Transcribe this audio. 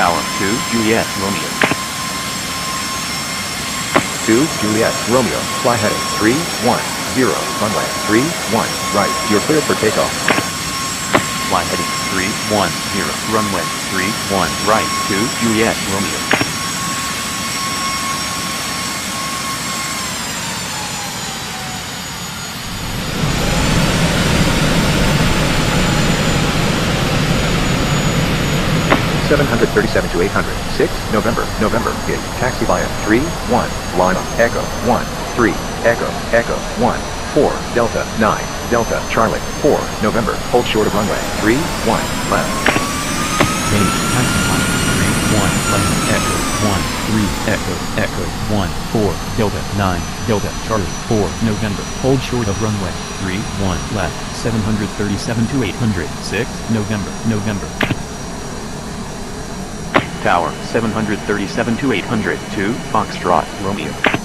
Tower 2 Juliet Romeo. 2 Juliet Romeo, fly heading 310, runway 31, right, you're cleared for takeoff. Fly heading 310, runway 31, right, 2 Juliet Romeo. (737 to 800, 6 November, gate, taxi via 31, Lima, Echo 13, Echo 14, Delta 9, Delta Charlie 4 November, hold short of runway 31, left. Gate, taxi line 31, left, Echo 13, Echo 14, Delta 9, Delta Charlie 4 November, hold short of runway 31, left, 737 to 800, 6 November. Tower 737 to 800, 2 Foxtrot Romeo.